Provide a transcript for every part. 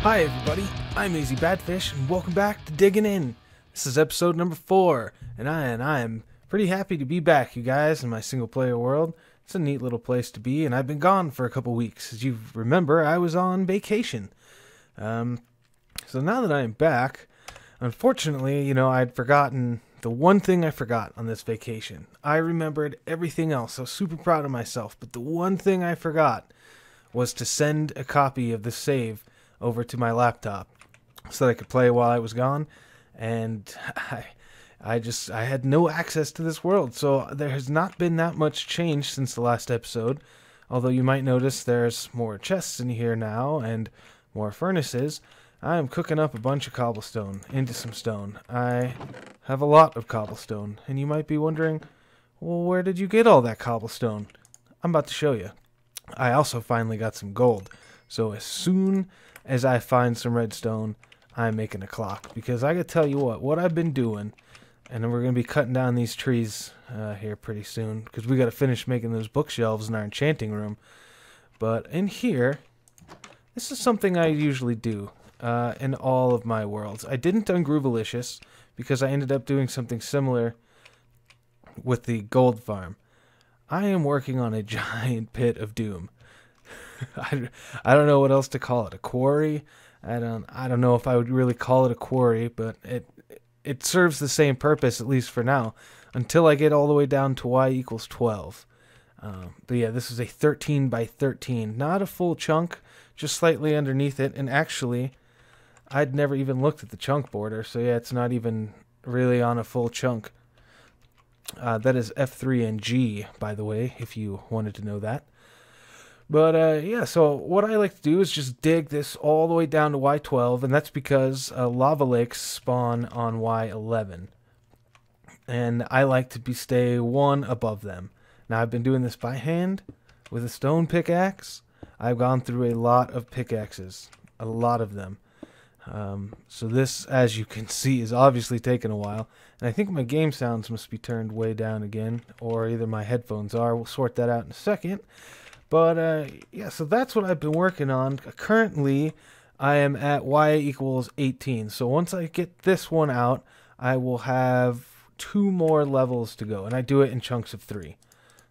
Hi everybody, I'm Easy Badfish, and welcome back to Digging In. This is episode number 4, and I am pretty happy to be back, you guys, in my single-player world. It's a neat little place to be, and I've been gone for a couple weeks. As you remember, I was on vacation. So now that I am back, unfortunately, I'd forgotten the one thing I forgot on this vacation. I remembered everything else. I was super proud of myself, but the one thing I forgot was to send a copy of the save over to my laptop so that I could play while I was gone, and I had no access to this world. So there has not been that much change since the last episode, although you might notice there's more chests in here now and more furnaces. I am cooking up a bunch of cobblestone into some stone. I have a lot of cobblestone, and you might be wondering, well, where did you get all that cobblestone? I'm about to show you. I also finally got some gold, so as soon as I find some redstone, I'm making a clock, because I gotta tell you what I've been doing, and then we're gonna be cutting down these trees here pretty soon, because we gotta finish making those bookshelves in our enchanting room. But in here, this is something I usually do in all of my worlds. I didn't on Groovalicious, because I ended up doing something similar with the gold farm. I am working on a giant pit of doom. I don't know what else to call it. A quarry? I don't know if I would really call it a quarry, but it serves the same purpose, at least for now, until I get all the way down to y equals 12. But yeah, this is a 13 by 13, not a full chunk, just slightly underneath it. And actually, I'd never even looked at the chunk border, so yeah, it's not even really on a full chunk. That is F3 and G, by the way, if you wanted to know that. But yeah, so what I like to do is just dig this all the way down to Y12, and that's because lava lakes spawn on Y11. And I like to stay one above them. Now, I've been doing this by hand with a stone pickaxe. I've gone through a lot of pickaxes, a lot of them. So this, as you can see, is obviously taking a while. And I think my game sounds must be turned way down again, or either my headphones are. We'll sort that out in a second. But yeah, so that's what I've been working on. Currently, I am at y equals 18. So once I get this one out, I will have 2 more levels to go. And I do it in chunks of 3.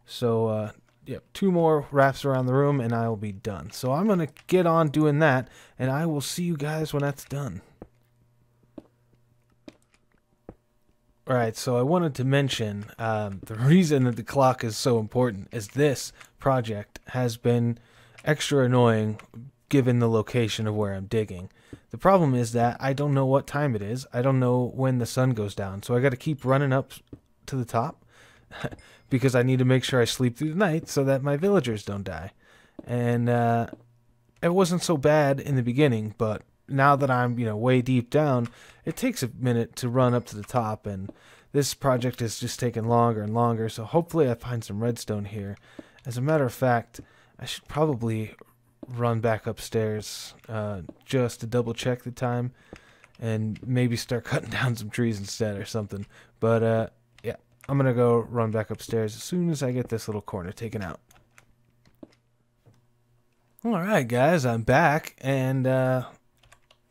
So yeah, 2 more wraps around the room and I will be done. So I'm going to get on doing that, and I will see you guys when that's done. Alright, so I wanted to mention the reason that the clock is so important is this project has been extra annoying given the location of where I'm digging. The problem is that I don't know what time it is. I don't know when the sun goes down, so I got to keep running up to the top because I need to make sure I sleep through the night so that my villagers don't die. And it wasn't so bad in the beginning, but now that I'm, way deep down, it takes a minute to run up to the top, and this project is just taking longer and longer, so hopefully I find some redstone here. As a matter of fact, I should probably run back upstairs just to double check the time, and maybe start cutting down some trees instead or something. But yeah, I'm gonna go run back upstairs as soon as I get this little corner taken out. Alright guys, I'm back, and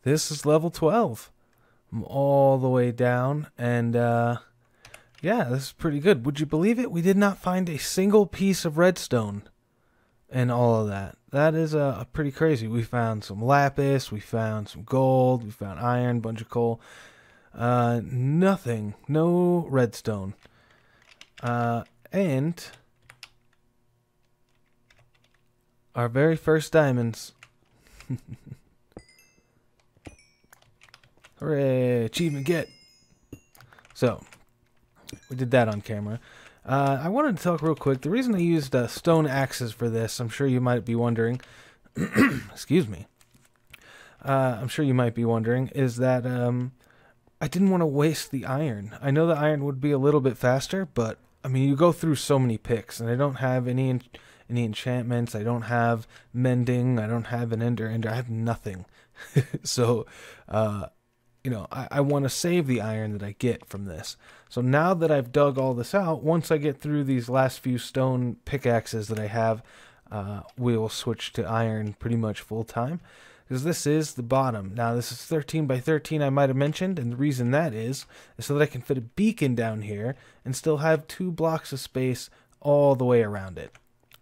this is level 12. I'm all the way down, and yeah, this is pretty good. Would you believe it? We did not find a single piece of redstone and all of that. That is pretty crazy. We found some lapis, we found some gold, we found iron, bunch of coal. Nothing. No redstone. And our very first diamonds. Hooray! Achievement get! So, we did that on camera. I wanted to talk real quick. The reason I used stone axes for this, I'm sure you might be wondering, excuse me, I'm sure you might be wondering, is that I didn't want to waste the iron. I know the iron would be a little bit faster, but, I mean, you go through so many picks, and I don't have any enchantments, I don't have mending, I don't have an ender, I have nothing. So, I want to save the iron that I get from this. So now that I've dug all this out, once I get through these last few stone pickaxes that I have, we will switch to iron pretty much full time. because this is the bottom. Now, this is 13 by 13, I might have mentioned, and the reason that is so that I can fit a beacon down here and still have 2 blocks of space all the way around it.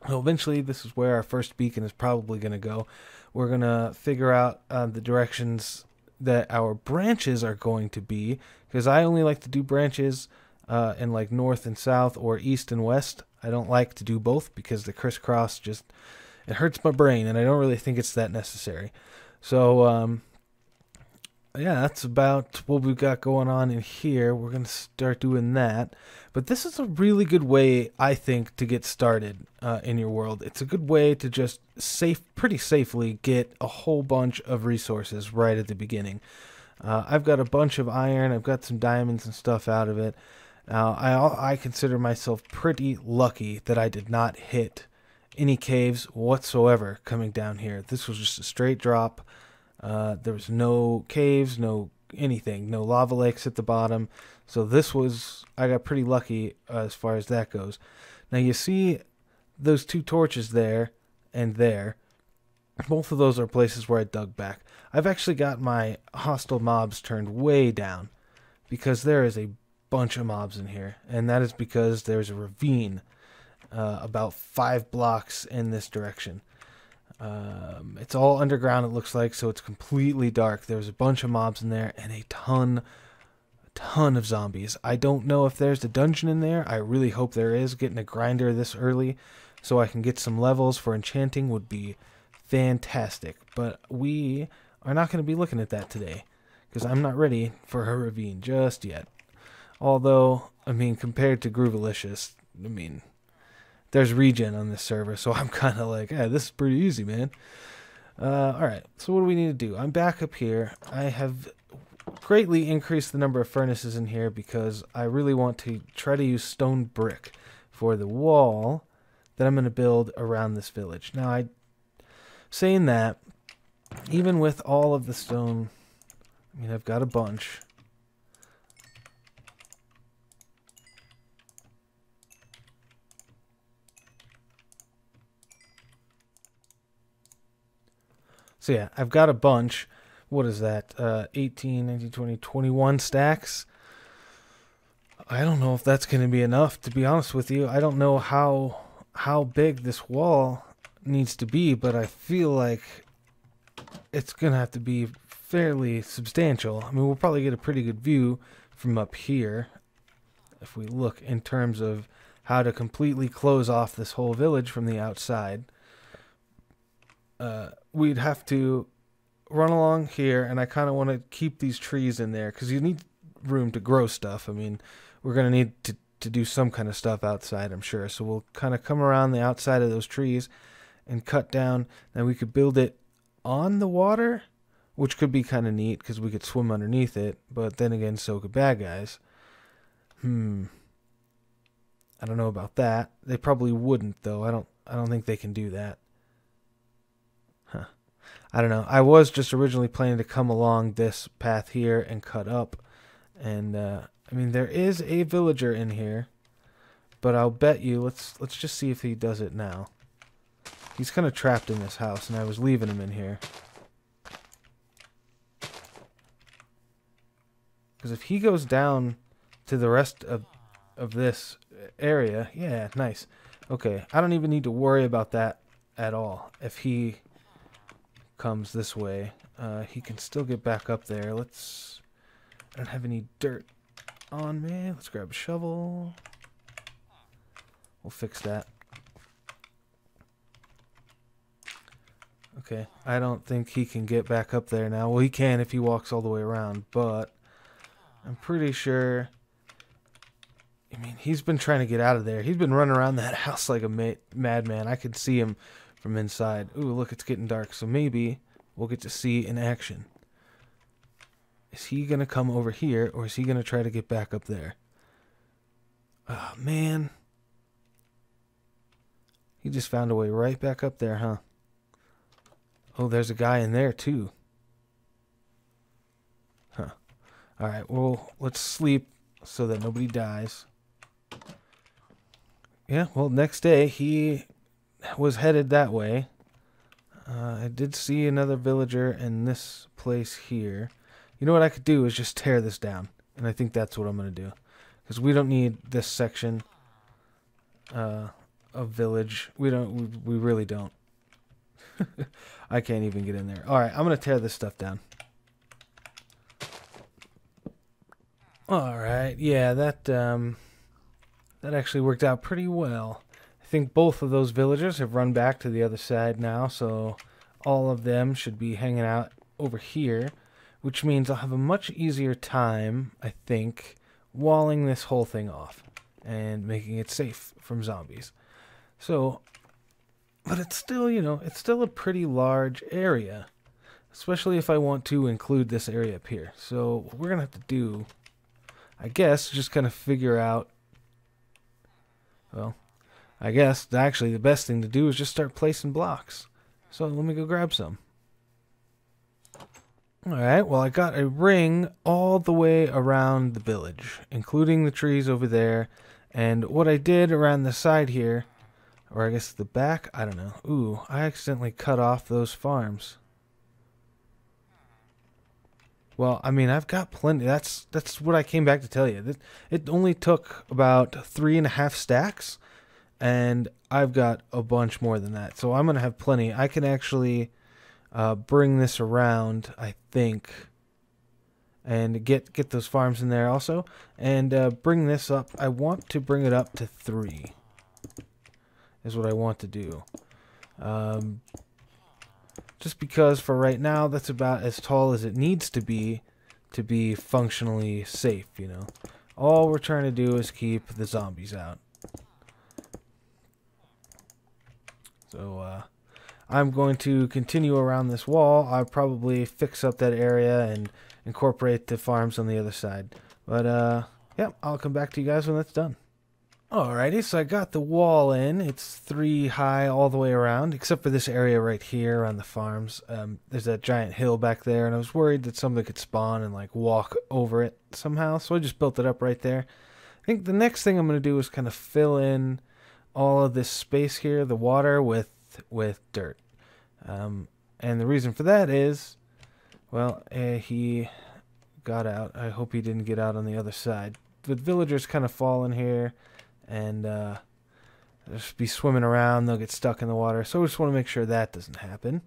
So eventually, this is where our first beacon is probably going to go. We're going to figure out the directions that our branches are going to be, because I only like to do branches in like north and south or east and west. I don't like to do both because the crisscross just, it hurts my brain, and I don't really think it's that necessary. So yeah, that's about what we've got going on in here. We're going to start doing that. But this is a really good way, I think, to get started in your world. It's a good way to just pretty safely get a whole bunch of resources right at the beginning. I've got a bunch of iron. I've got some diamonds and stuff out of it. I consider myself pretty lucky that I did not hit any caves whatsoever coming down here. This was just a straight drop. There was no caves, no anything, no lava lakes at the bottom. So I got pretty lucky as far as that goes. Now you see those 2 torches there and there. Both of those are places where I dug back. I've actually got my hostile mobs turned way down because there is a bunch of mobs in here. And that is because there's a ravine about 5 blocks in this direction. It's all underground, it looks like, so it's completely dark. There's a bunch of mobs in there and a ton of zombies. I don't know if there's a dungeon in there. I really hope there is. Getting a grinder this early so I can get some levels for enchanting would be fantastic. But we are not going to be looking at that today because I'm not ready for a ravine just yet. Although, I mean, compared to Groovalicious, I mean, there's regen on this server, so I'm kind of like, yeah, this is pretty easy, man. Alright, so what do we need to do? I'm back up here. I have greatly increased the number of furnaces in here because I really want to try to use stone brick for the wall that I'm going to build around this village. Now, saying that, even with all of the stone, I mean, I've got a bunch. So yeah, I've got a bunch. What is that? 18, 19, 20, 21 stacks. I don't know if that's going to be enough, to be honest with you. I don't know how big this wall needs to be, but I feel like it's going to have to be fairly substantial. I mean, we'll probably get a pretty good view from up here if we look in terms of how to completely close off this whole village from the outside. We'd have to run along here, and I kind of want to keep these trees in there because you need room to grow stuff. I mean, we're going to need to do some kind of stuff outside, I'm sure. So we'll kind of come around the outside of those trees and cut down. Now we could build it on the water, which could be kind of neat because we could swim underneath it. But then again, so could bad guys. I don't know about that. They probably wouldn't, though. I don't think they can do that. I don't know. I was just originally planning to come along this path here and cut up. And, I mean, there is a villager in here. But I'll bet you, let's just see if he does it now. He's kind of trapped in this house, and I was leaving him in here. Because if he goes down to the rest of this area, yeah, nice. Okay, I don't even need to worry about that at all. If he comes this way, he can still get back up there. I don't have any dirt on me. Let's grab a shovel. We'll fix that. Okay, I don't think he can get back up there now. Well, he can if he walks all the way around, but I'm pretty sure. I mean, he's been trying to get out of there. He's been running around that house like a madman. I could see him from inside. Ooh, look, it's getting dark, so maybe we'll get to see in action. Is he going to come over here, or is he going to try to get back up there? Oh, man. He just found a way right back up there, huh? Oh, there's a guy in there, too. Huh. Alright, well, let's sleep so that nobody dies. Yeah, well, next day, he was headed that way. I did see another villager in this place here. You know what I could do is just tear this down. And I think that's what I'm going to do. Because we don't need this section of village. We really don't. I can't even get in there. Alright, I'm going to tear this stuff down. Alright, yeah, that actually worked out pretty well. I think both of those villagers have run back to the other side now, so all of them should be hanging out over here, which means I'll have a much easier time, I think, walling this whole thing off and making it safe from zombies. So, but it's still, you know, it's still a pretty large area, especially if I want to include this area up here. So what we're going to have to do, I guess, just kind of figure out, well, I guess actually the best thing to do is just start placing blocks. So let me go grab some. Alright, well I got a ring all the way around the village, including the trees over there. And what I did around the side here, or I guess the back, I don't know. Ooh, I accidentally cut off those farms. Well, I mean, I've got plenty. That's what I came back to tell you. It only took about 3.5 stacks, and I've got a bunch more than that. So I'm going to have plenty. I can actually bring this around, I think, and get those farms in there also, and bring this up. I want to bring it up to 3 is what I want to do. Just because for right now, that's about as tall as it needs to be functionally safe, you know. All we're trying to do is keep the zombies out. So, I'm going to continue around this wall. I'll probably fix up that area and incorporate the farms on the other side. But, yeah, I'll come back to you guys when that's done. Alrighty, so I got the wall in. It's 3 high all the way around, except for this area right here on the farms. There's that giant hill back there, and I was worried that somebody could spawn and like walk over it somehow, so I just built it up right there. I think the next thing I'm going to do is kind of fill in all of this space here, the water, with dirt. And the reason for that is, well, he got out. I hope he didn't get out on the other side. The villagers kind of fall in here and just be swimming around. They'll get stuck in the water. So we just want to make sure that doesn't happen.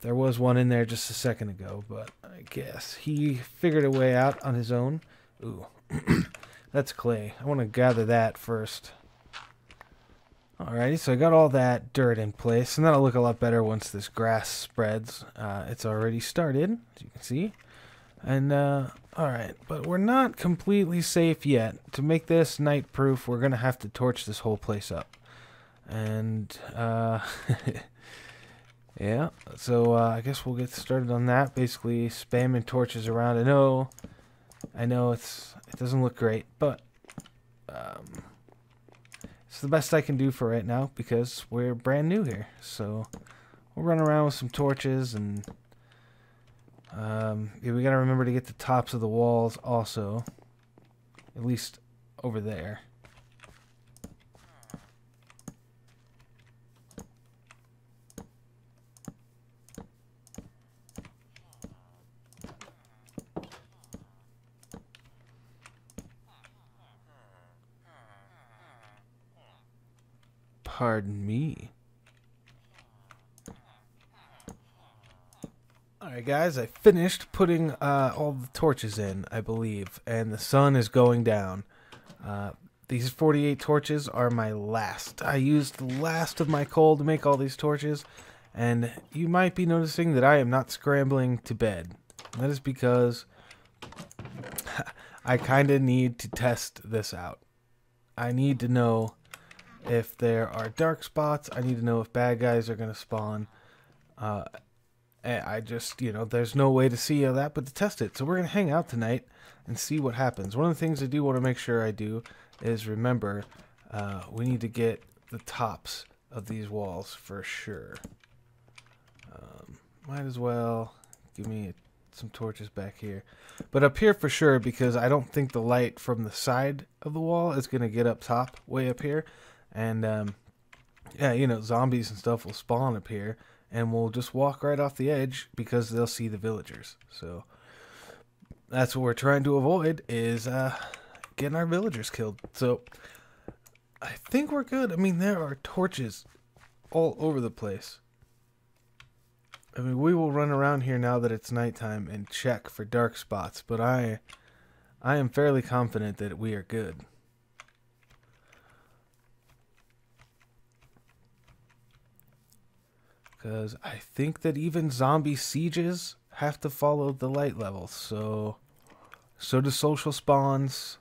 There was one in there just a second ago, but I guess he figured a way out on his own. Ooh, that's clay. I want to gather that first. Alrighty, so I got all that dirt in place, and that'll look a lot better once this grass spreads. It's already started, as you can see. And, alright, but we're not completely safe yet. To make this night proof, we're going to have to torch this whole place up. And, yeah, so I guess we'll get started on that. Basically, spamming torches around. I know it doesn't look great, but it's the best I can do for right now because we're brand new here. So we'll run around with some torches, and yeah, we gotta remember to get the tops of the walls also, at least over there. Pardon me. Alright guys, I finished putting all the torches in, I believe, and the sun is going down. These 48 torches are my last. I used the last of my coal to make all these torches, and you might be noticing that I am not scrambling to bed. That is because I kind of need to test this out. I need to know if there are dark spots. I need to know if bad guys are going to spawn. I just, you know, there's no way to see all that but to test it. So we're going to hang out tonight and see what happens. One of the things I do want to make sure I do is remember we need to get the tops of these walls for sure. Might as well give me some torches back here. But up here for sure, because I don't think the light from the side of the wall is going to get up top, way up here. And yeah, you know, zombies and stuff will spawn up here, and we'll just walk right off the edge because they'll see the villagers. So that's what we're trying to avoid, is getting our villagers killed. So I think we're good. I mean, there are torches all over the place. I mean, we will run around here now that it's nighttime and check for dark spots, but I am fairly confident that we are good. Because I think that even zombie sieges have to follow the light levels, so do social spawns.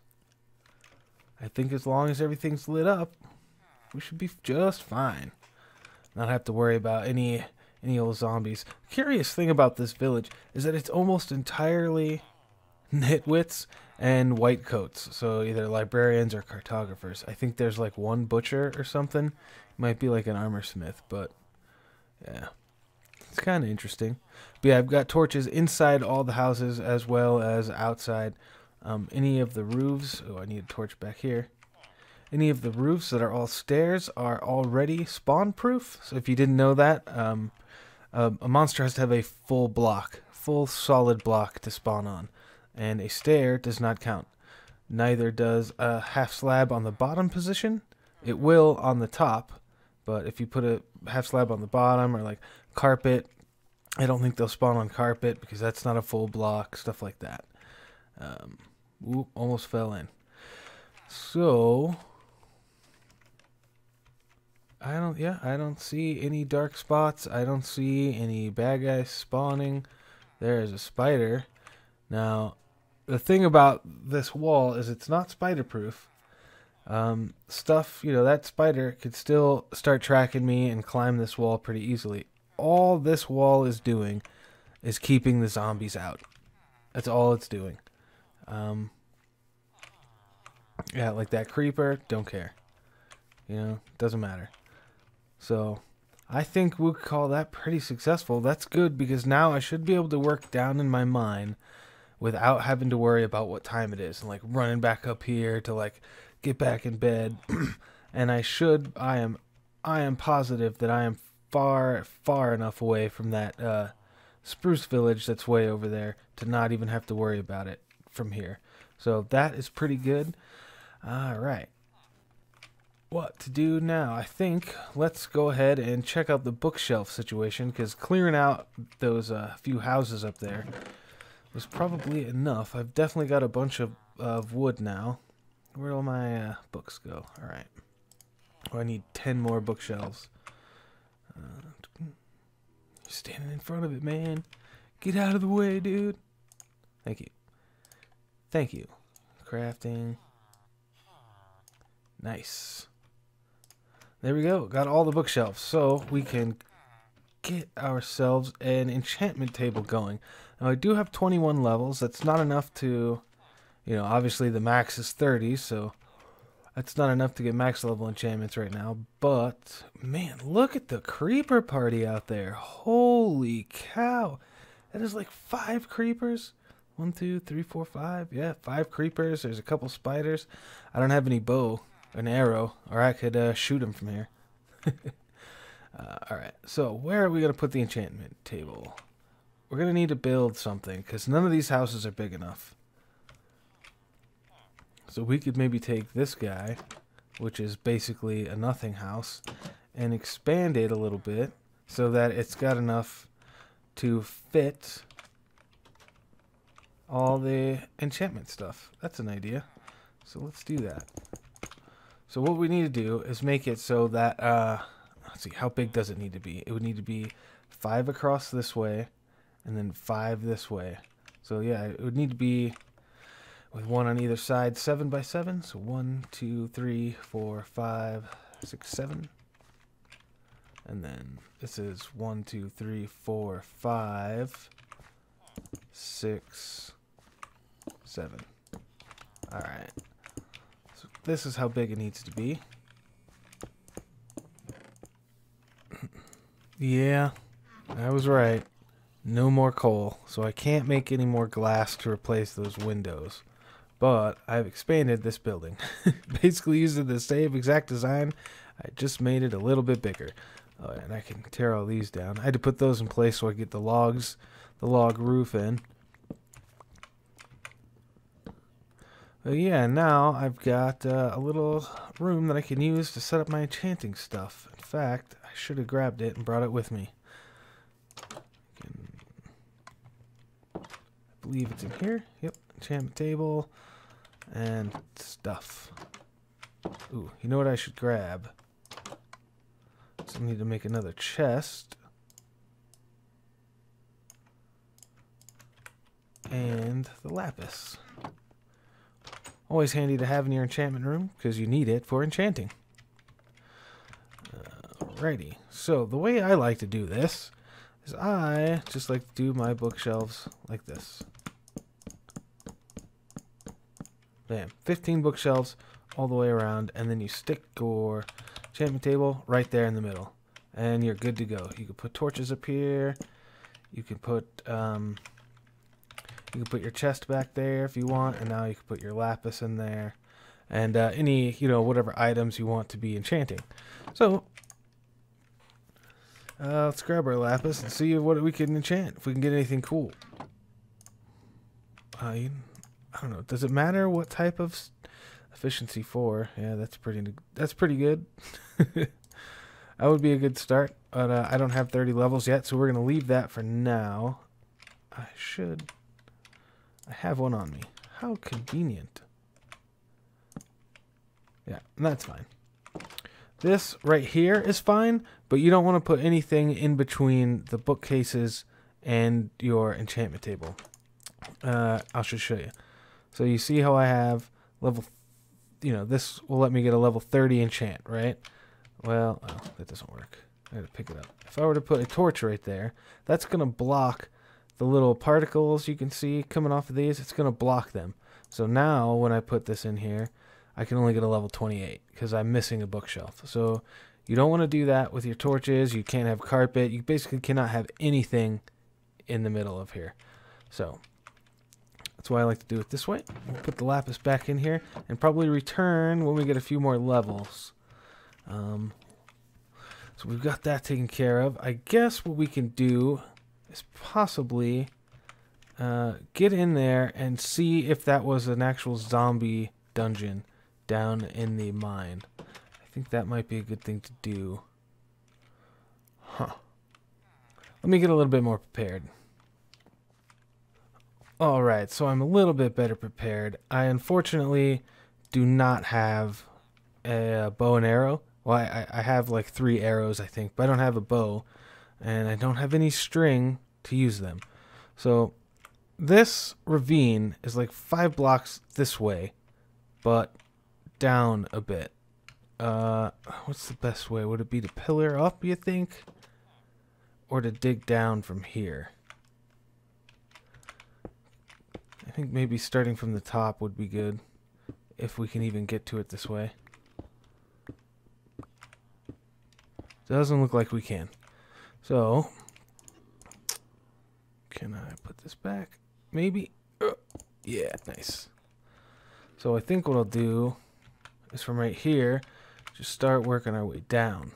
I think as long as everything's lit up, we should be just fine. Not have to worry about any old zombies. Curious thing about this village is that it's almost entirely nitwits and white coats, so either librarians or cartographers. I think there's like one butcher or something. Might be like an armor smith, but yeah, it's kind of interesting. But yeah, I've got torches inside all the houses as well as outside. Any of the roofs, oh, I need a torch back here. Any of the roofs that are all stairs are already spawn proof. So if you didn't know that, a monster has to have a full solid block to spawn on. And a stair does not count. Neither does a half slab on the bottom position. It will on the top, but if you put a half slab on the bottom or like carpet, I don't think they'll spawn on carpet because that's not a full block, stuff like that. Oop, almost fell in. So I don't see any dark spots. I don't see any bad guys spawning. There is a spider. Now, the thing about this wall is it's not spider proof. Stuff, you know, that spider could still start tracking me and climb this wall pretty easily. All this wall is doing is keeping the zombies out. That's all it's doing. Yeah, like that creeper, don't care. You know, doesn't matter. So, I think we'll call that pretty successful. That's good because now I should be able to work down in my mine without having to worry about what time it is and like running back up here to like get back in bed. And I am positive that I am far enough away from that spruce village that's way over there to not even have to worry about it from here. So that is pretty good. All right. What to do now? I think let's go ahead and check out the bookshelf situation, because clearing out those few houses up there was probably enough. I've definitely got a bunch of wood now. Where will my books go? All right. Oh, I need 10 more bookshelves. You're standing in front of it, man. Get out of the way, dude. Thank you. Thank you. Crafting. Nice. There we go. Got all the bookshelves. So we can get ourselves an enchantment table going. Now I do have 21 levels. That's not enough to, you know, obviously the max is 30, so that's not enough to get max level enchantments right now. But, man, look at the creeper party out there. Holy cow. That is like 5 creepers. 1, 2, 3, 4, 5. Yeah, 5 creepers. There's a couple spiders. I don't have any bow, an arrow, or I could shoot them from here. Alright, so where are we going to put the enchantment table? We're going to need to build something, because none of these houses are big enough. So we could maybe take this guy, which is basically a nothing house, and expand it a little bit so that it's got enough to fit all the enchantment stuff. That's an idea. So let's do that. So what we need to do is make it so that, let's see, how big does it need to be? It would need to be 5 across this way, and then 5 this way. So yeah, it would need to be with 1 on either side, 7 by 7. So 1, 2, 3, 4, 5, 6, 7. And then this is 1, 2, 3, 4, 5, 6, 7. All right. So this is how big it needs to be. Yeah, I was right. No more coal, so I can't make any more glass to replace those windows. But I've expanded this building. Basically using the same exact design I just made it a little bit bigger. Oh, and I can tear all these down. I had to put those in place so I get the log roof in. But yeah, now I've got a little room that I can use to set up my enchanting stuff. In fact, I should have grabbed it and brought it with me. I believe it's in here. Yep, enchantment table and stuff. Ooh, you know what I should grab? So I need to make another chest. And the lapis. Always handy to have in your enchantment room because you need it for enchanting. Alrighty, so the way I like to do this is I just like to do my bookshelves like this. Bam, 15 bookshelves all the way around, and then you stick your enchantment table right there in the middle, and you're good to go. You can put torches up here. You can put your chest back there if you want, and now you can put your lapis in there, and any whatever items you want to be enchanting. So let's grab our lapis and see what we can enchant. If we can get anything cool. I don't know. Does it matter what type of efficiency 4? Yeah, that's pretty good. That would be a good start, but I don't have 30 levels yet, so we're gonna leave that for now. I have one on me. How convenient. Yeah, that's fine. This right here is fine, but you don't want to put anything in between the bookcases and your enchantment table. I'll just show you. So you see how I have level, this will let me get a level 30 enchant, right? Well, that doesn't work. I gotta pick it up. If I were to put a torch right there, that's gonna block the little particles you can see coming off of these. It's gonna block them. So now when I put this in here, I can only get a level 28 because I'm missing a bookshelf. So you don't want to do that with your torches. You can't have carpet. You basically cannot have anything in the middle of here. So that's why I like to do it this way. We'll put the lapis back in here and probably return when we get a few more levels. So we've got that taken care of. I guess what we can do is possibly get in there and see if that was an actual zombie dungeon down in the mine. I think that might be a good thing to do. Huh. Let me get a little bit more prepared. Alright, so I'm a little bit better prepared. I unfortunately do not have a bow and arrow. Well, I have like 3 arrows, I think, but I don't have a bow. And I don't have any string to use them. So this ravine is like 5 blocks this way, but down a bit. What's the best way? Would it be to pillar up, you think? Or to dig down from here? I think maybe starting from the top would be good, if we can even get to it this way. Doesn't look like we can. So, can I put this back? Maybe? Yeah, nice. So I think what I'll do is from right here, just start working our way down.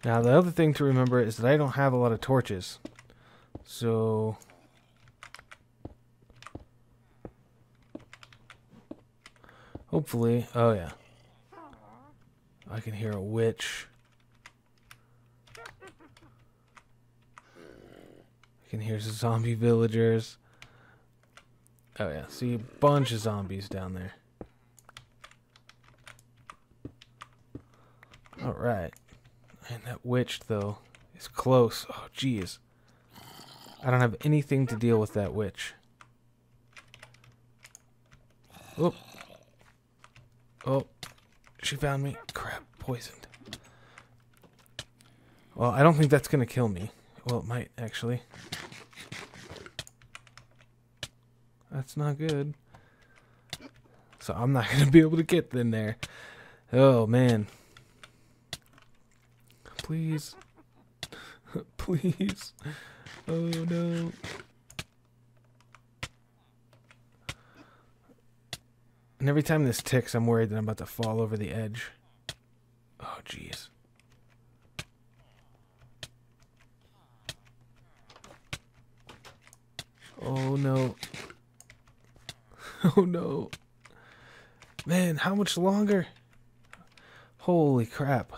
Now the other thing to remember is that I don't have a lot of torches. So hopefully, oh yeah, I can hear a witch. I can hear some zombie villagers. Oh yeah, see a bunch of zombies down there. Alright. And that witch, though, is close. Oh, jeez. I don't have anything to deal with that witch. Oh. Oh. She found me. Crap. Poisoned. Well, I don't think that's going to kill me. Well, it might, actually. That's not good. So I'm not going to be able to get in there. Oh, man. Please. Please. Oh, no. And every time this ticks, I'm worried that I'm about to fall over the edge. Oh, jeez. Oh, no. Oh, no. Man, how much longer? Holy crap.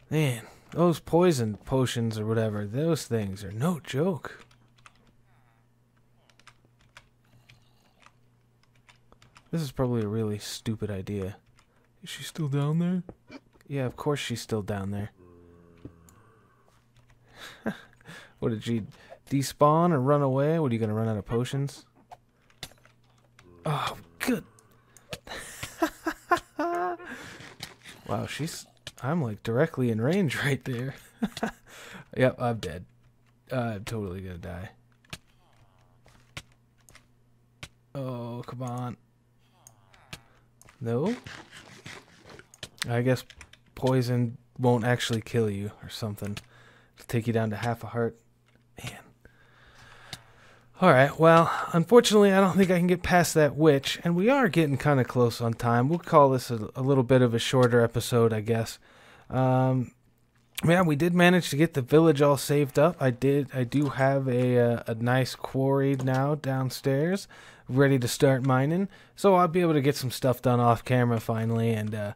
Man, those poison potions or whatever, those things are no joke. This is probably a really stupid idea. Is she still down there? Yeah, of course she's still down there. What, did she despawn or run away? What, are you gonna run out of potions? Oh, good. Wow, I'm like directly in range right there. Yep, I'm dead. I'm totally gonna die. Oh, come on. No? I guess poison won't actually kill you or something. It'll take you down to half a heart. Man. Alright, well, unfortunately I don't think I can get past that witch, and we are getting kind of close on time. We'll call this a little bit of a shorter episode, I guess. Yeah, we did manage to get the village all saved up. I do have a nice quarry now downstairs, ready to start mining. So I'll be able to get some stuff done off camera finally, and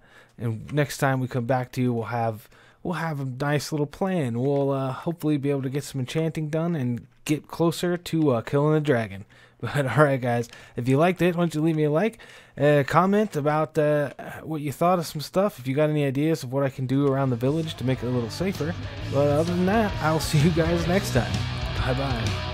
next time we come back to you, we'll have a nice little plan. We'll hopefully be able to get some enchanting done and get closer to killing the dragon. But alright guys, if you liked it, why don't you leave me a like, comment about what you thought of some stuff, if you got any ideas of what I can do around the village to make it a little safer. But other than that, I'll see you guys next time. Bye bye.